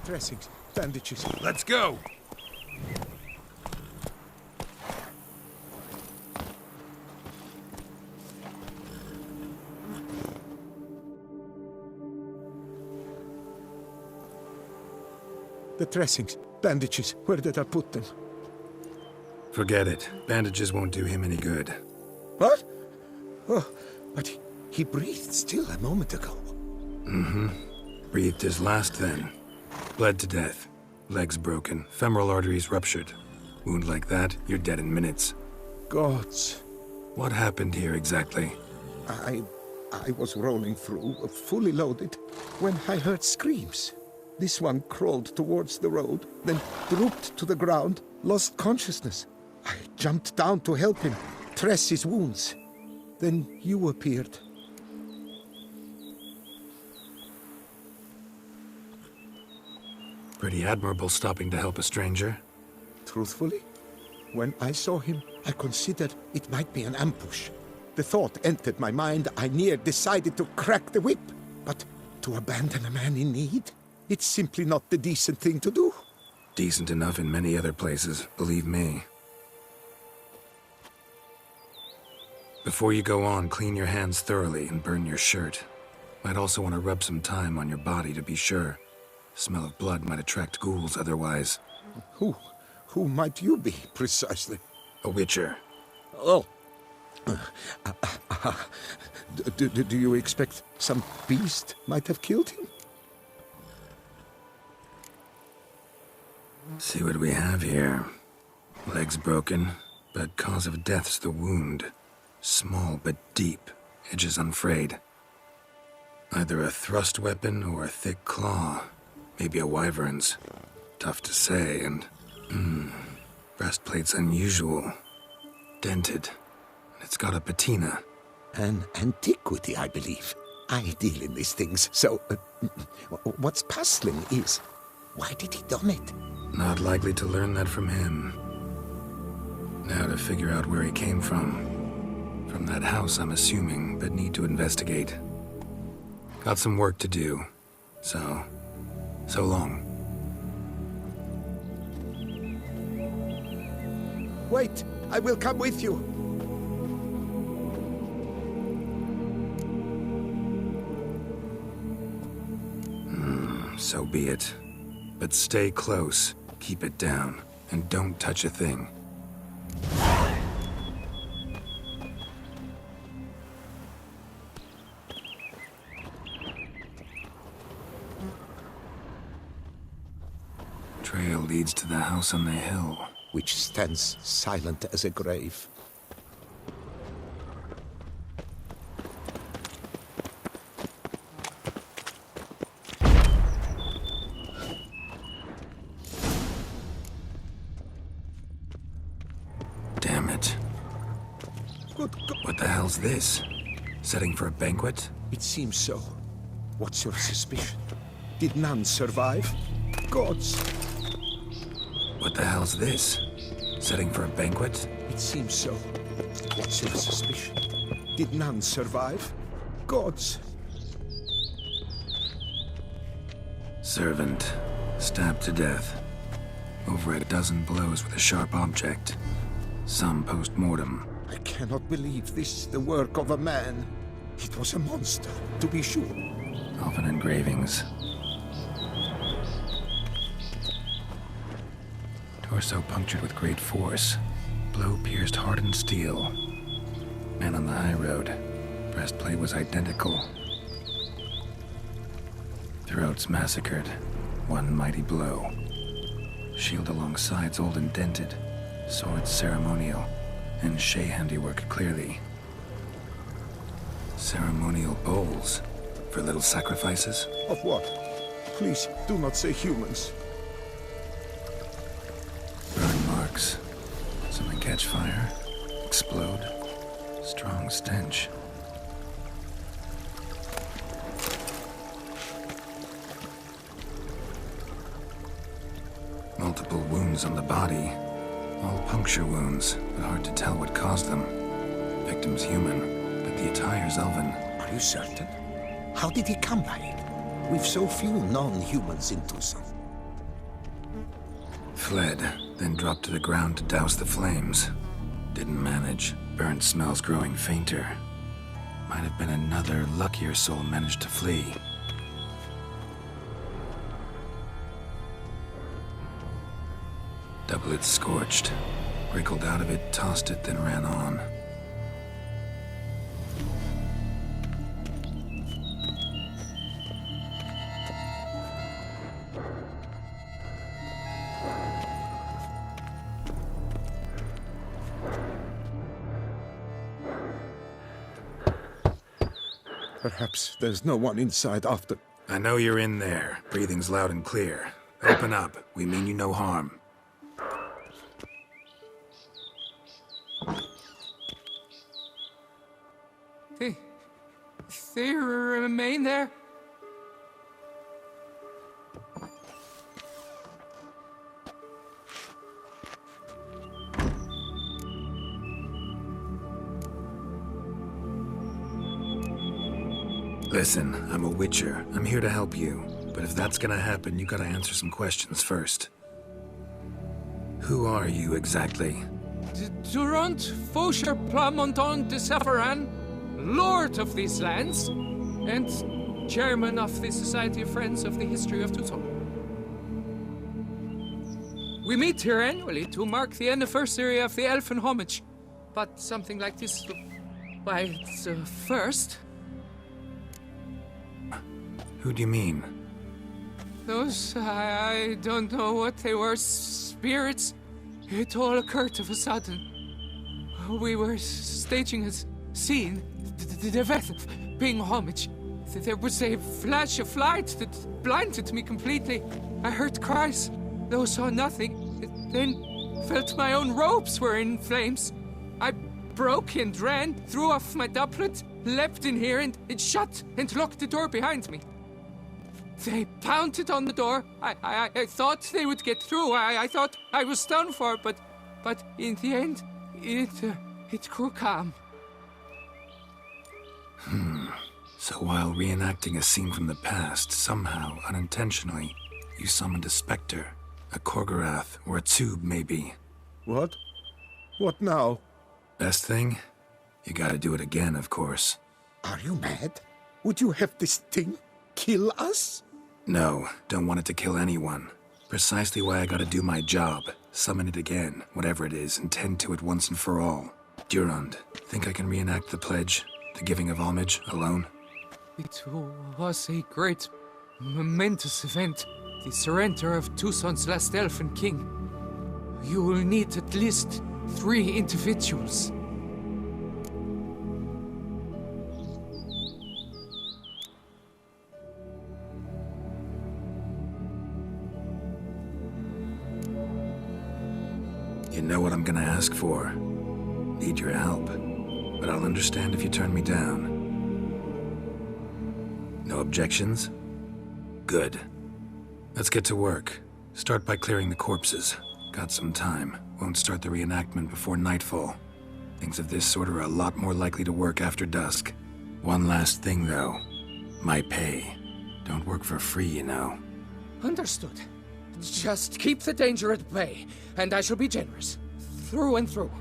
Dressings, bandages. Let's go! The dressings, bandages. Where did I put them? Forget it. Bandages won't do him any good. What? Oh, but he breathed still a moment ago. Mm-hmm. Breathed his last then. Bled to death. Legs broken. Femoral arteries ruptured. Wound like that, you're dead in minutes. Godz. What happened here exactly? I was rolling through, fully loaded, when I heard screams. This one crawled towards the road, then drooped to the ground, lost consciousness. I jumped down to help him, dress his wounds. Then you appeared. Pretty admirable stopping to help a stranger. Truthfully, when I saw him, I considered it might be an ambush. The thought entered my mind, I near decided to crack the whip. But to abandon a man in need? It's simply not the decent thing to do. Decent enough in many other places, believe me. Before you go on, clean your hands thoroughly and burn your shirt. Might also want to rub some thyme on your body to be sure. Smell of blood might attract ghouls otherwise. Who might you be, precisely? A witcher. Oh. Do you expect some beast might have killed him? See what we have here. Legs broken, but cause of death's the wound. Small but deep, edges unfrayed. Either a thrust weapon or a thick claw. Maybe a wyvern's. Tough to say, and... breastplate's unusual. Dented. And it's got a patina. An antiquity, I believe. I deal in these things, so... what's puzzling is... why did he don it? Not likely to learn that from him. Now to figure out where he came from. From that house, I'm assuming, but need to investigate. Got some work to do. So long. Wait, I will come with you. So be it. But stay close, keep it down, and don't touch a thing. Trail leads to the house on the hill, which stands silent as a grave. Damn it. Good God. What the hell's this? Setting for a banquet? It seems so. What's your suspicion? Did none survive? Godz. What the hell's this? Setting for a banquet? It seems so. What's your suspicion? Did none survive? Godz. Servant. Stabbed to death. Over a dozen blows with a sharp object. Some post-mortem. I cannot believe this is the work of a man. It was a monster, to be sure. Often engravings. Torso punctured with great force. Blow pierced hardened steel. Man on the high road. Breastplate was identical. Throats massacred. One mighty blow. Shield along sides old and dented. Swords ceremonial. And Shay handiwork clearly. Ceremonial bowls. For little sacrifices? Of what? Please, do not say humans. Burn marks. Something catch fire. Explode. Strong stench. Multiple wounds on the body. All puncture wounds, but hard to tell what caused them. Victim's human, but the attire's elven. Are you certain? How did he come by it? We've so few non-humans in Tucson. fled, then dropped to the ground to douse the flames. Didn't manage. Burnt smells growing fainter. Might have been another luckier soul managed to flee. Doublet scorched. Wriggled out of it, tossed it, then ran on. Perhaps there's no one inside after... I know you're in there. Breathing's loud and clear. Open up. We mean you no harm. They remain there? Listen, I'm a witcher. I'm here to help you. But if that's gonna happen, you gotta answer some questions first. Who are you exactly? Durant Faucher Plamonton de Safaran, Lord of these lands, and Chairman of the Society of Friends of the History of Tucson. We meet here annually to mark the anniversary of the Elfin Homage, but something like this, why, it's a first. Who do you mean? Those, I don't know what they were, spirits. It all occurred of a sudden. We were staging a scene, the event of paying homage. There was a flash of light that blinded me completely. I heard cries, though saw nothing. Then felt my own robes were in flames. I broke and ran, threw off my doublet, leapt in here and shut and locked the door behind me. They pounded on the door. I thought they would get through. I thought I was done for, but in the end, it grew calm. So while reenacting a scene from the past, somehow, unintentionally, you summoned a specter, a Korgorath, or a tube, maybe. What? What now? Best thing? You gotta do it again, of course. Are you mad? Would you have this thing kill us? No, don't want it to kill anyone. Precisely why I gotta do my job. Summon it again, whatever it is, and tend to it once and for all. Durand, think I can reenact the pledge, the giving of homage, alone? It was a great, momentous event. The surrender of Tucson's last elfin king. You will need at least 3 individuals. You know what I'm gonna ask for. Need your help. But I'll understand if you turn me down. No objections? Good. Let's get to work. Start by clearing the corpses. Got some time. Won't start the reenactment before nightfall. Things of this sort are a lot more likely to work after dusk. One last thing, though. My pay. Don't work for free, you know. Understood. Just keep the danger at bay, and I shall be generous. Through and through.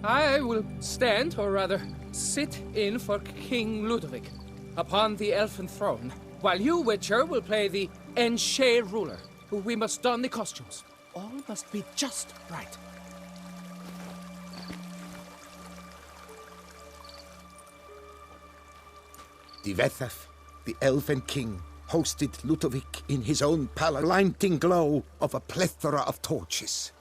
I will stand, or rather, sit in for King Ludovic, upon the elfin throne, while you, Witcher, will play the Enche ruler. We must don the costumes. All must be just right. Divethef, the Elven King, hosted Ludovic in his own palace, blinding glow of a plethora of torches.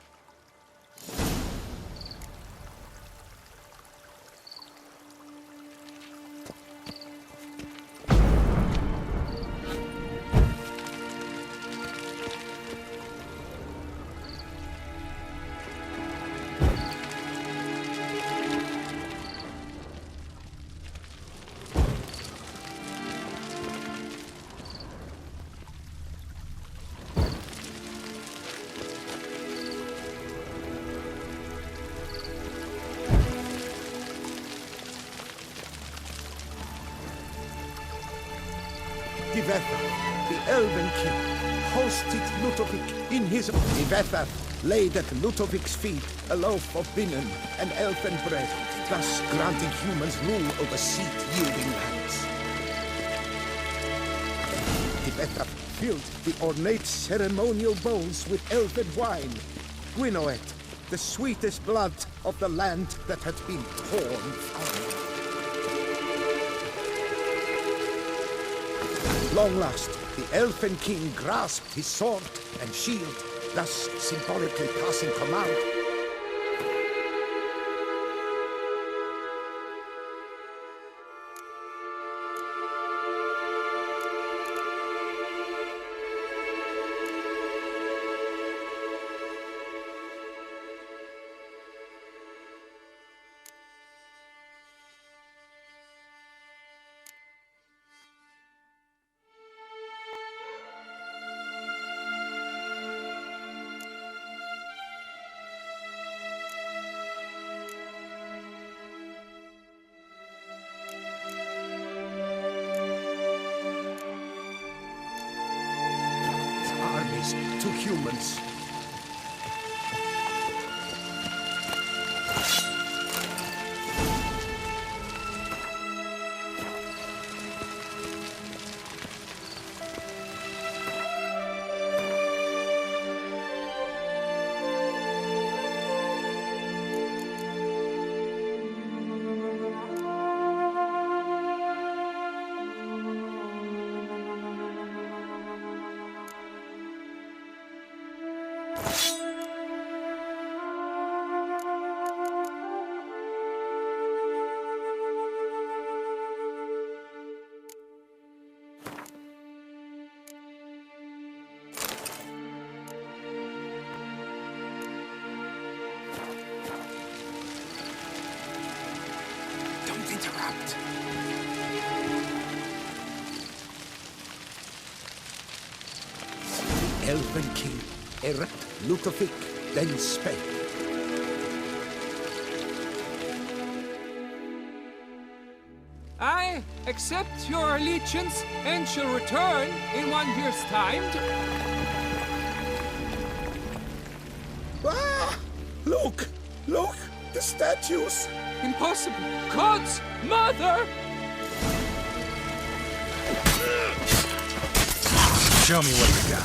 Tivetha, the Elven King, hosted Ludovic in his... Tivetha laid at Ludovic's feet a loaf of binnen and elven bread, thus granting humans rule over seed-yielding lands. Tivetha filled the ornate ceremonial bowls with elven wine, Gwinoet, the sweetest blood of the land that had been torn from it. At long last, the Elven King grasped his sword and shield, thus symbolically passing command. To humans. Interrupt. The Elven King, erect Ludovic, then spake. I accept your allegiance and shall return in 1 year's time to... Ah! Look! Look! The statues! Impossible! Godz mother! Show me what you got.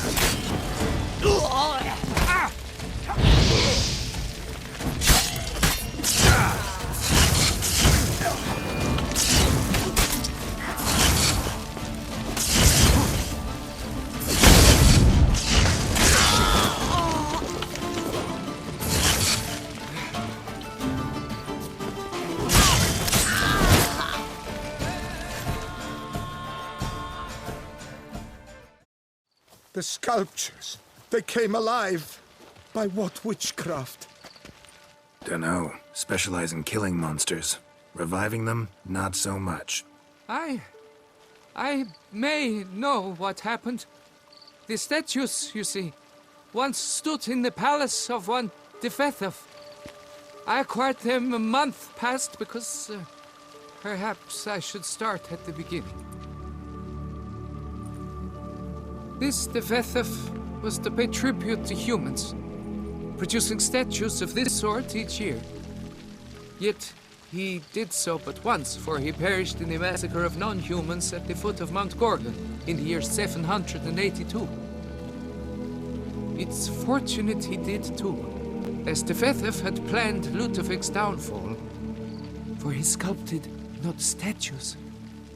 The sculptures, they came alive. By what witchcraft? Dunno. Specialize in killing monsters. Reviving them, not so much. I may know what happened. The statues, you see, once stood in the palace of one Tivetha. I acquired them a month past because perhaps I should start at the beginning. This Tivetha was to pay tribute to humans, producing statues of this sort each year. Yet he did so but once, for he perished in the massacre of non-humans at the foot of Mount Gorgon in the year 782. It's fortunate he did too, as Tivetha had planned Ludovic's downfall, for he sculpted not statues,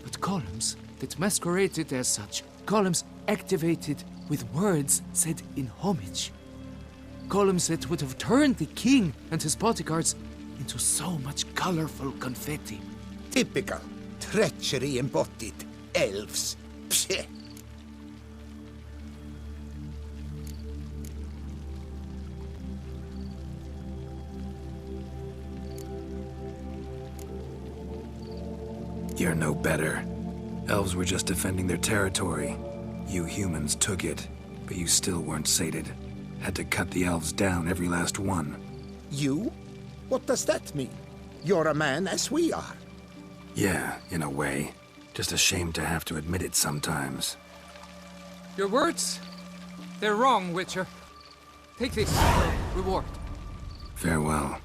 but columns that masqueraded as such. Columns activated with words said in homage. Columns that would have turned the king and his bodyguards into so much colorful confetti. Typical treachery embodied elves. Psheh. You're no better. Elves were just defending their territory. You humans took it, but you still weren't sated. Had to cut the elves down, every last one. You? What does that mean? You're a man as we are. Yeah, in a way. Just ashamed to have to admit it sometimes. Your words, they're wrong, Witcher. Take this, your reward. Farewell.